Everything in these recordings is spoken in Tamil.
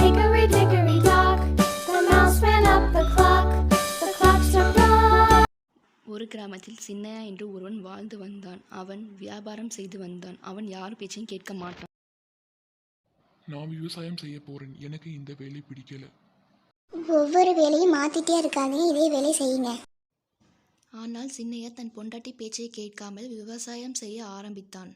Hickory dickory dock, the mouse ran up the clock. The clock struck one. ஒரு கிராமத்தில் சின்னையா என்று ஒருவன் வாழ்ந்து வந்தான். அவன் வியாபாரம் செய்து வந்தான். அவன் யார் பேச்சையும் கேட்க மாட்டான். நான் விவசாயம் செய்ய போறேன், எனக்கு இந்த வேலை பிடிக்கல. ஒவ்வொரு வேலையும் மாத்திட்டே இருக்காதீங்க, இதே வேலை செய்யுங்க. ஆனால் சின்னையா தன் பொண்டாட்டி பேச்சை கேட்காமல் விவசாயம் செய்ய ஆரம்பித்தான்.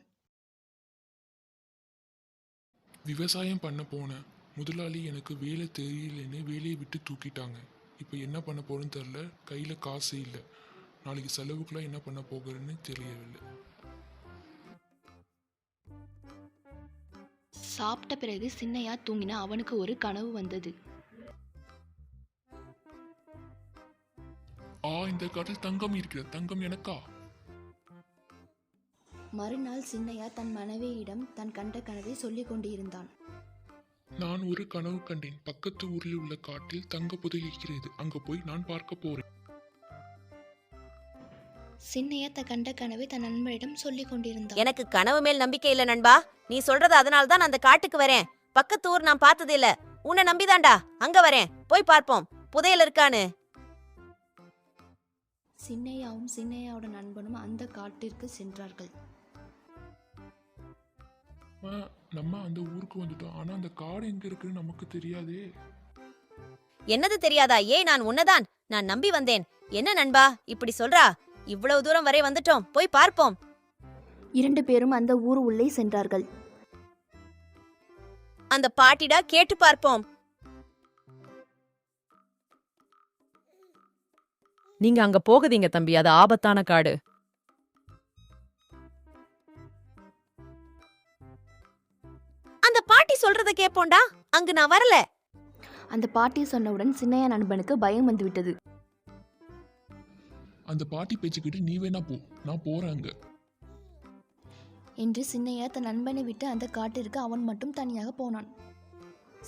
விவசாயம் பண்ண போனேன், முதலாளி எனக்கு வேலை தெரியலன்னு வேலையை விட்டு தூக்கிட்டாங்க. இப்போ என்ன பண்ண போறேன்னு தெரியல, கையில் காசு இல்லை. நாளைக்கு செலவுக்குலாம் என்ன பண்ண போகிறேன்னு தெரியவில்லை. சாப்பிட்ட பிறகு சின்னையா தூங்கின. அவனுக்கு ஒரு கனவு வந்தது. இந்த காட்டில் தங்கம் இருக்கிறது, தங்கம் எனக்கா? மறுநாள் சின்னையா தன் மனைவியிடம் தன் கண்ட கனவை சொல்லிக் கொண்டிருந்தான். நான் ஒரு கனவு கண்டேன், பக்கத்து ஊரில் உள்ள காட்டில் தங்க புதையல் இருக்கிறது, அங்க போய் நான் பார்க்க போறேன். சின்னையா தன் கண்ட கனவை தன் நண்பரிடம் சொல்லிக் கொண்டிருந்தான். எனக்கு கனவு மேல் நம்பிக்கை இல்ல நண்பா, நீ சொல்றது அதனால தான் அந்த காட்டுக்கு வரேன். பக்கத்து ஊர் நான் பார்த்தது இல்ல, உன்னை நம்பிதான்டா அங்க வரேன், போய் பார்ப்போம் புதையல் இருக்கான்னு. சின்னையாவும் சின்னையாவோட நண்பனும் அந்த காட்டிற்கு சென்றார்கள். நம்ம அந்த ஊருக்கு வந்துட்டோம், ஆனா அந்த காடு எங்க இருக்குன்னு நமக்கு தெரியாதே. என்னது தெரியாதா? ஏய், நான் உன்னதான் நான் நம்பி வந்தேன். என்ன நண்பா இப்படி சொல்றா? இவ்வளவு தூரம் வரை வந்துட்டோம், போய் பார்ப்போம். 2 பேரும் அந்த ஊர் உள்ளே சென்றார்கள். அந்த பாட்டிடா கேட்டு பார்ப்போம். நீங்க அங்க போகுதீங்க தம்பி, அது ஆபத்தான காடு. அந்த பாட்டி சொல்றத கேப்போண்டா, அங்கு நான் வரல. அந்த பாட்டி சொன்னவுடன் சின்னையா நண்பனுக்கு பயம் வந்துவிட்டது. அந்த பாட்டி பேச்சுக்கிட்டு நீ வேணா போ, நான் போறேன் அங்க என்று சின்னையா தன் நண்பனை விட்டு அந்த காட்டிற்கு அவன் மட்டும் தனியாக போனான்.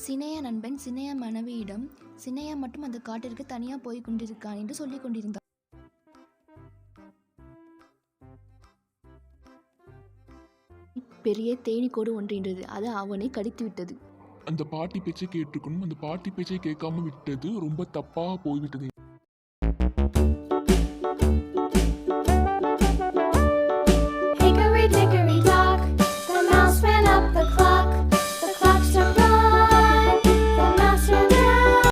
சின்னையா நண்பன் சின்னையா மனைவியிடம் சின்னையா மட்டும் அந்த காட்டிற்கு தனியா போய் கொண்டிருக்கான் என்று சொல்லிக் கொண்டிருந்தான். பெரிய தேனீக்கோடு ஒன்று இருந்தது, அது அவனை கடித்து விட்டது. அந்த பாட்டி பேச்சை கேட்டுக்கணும், அந்த பாட்டி பேச்சை கேட்காம விட்டது ரொம்ப தப்பா போய்விட்டது.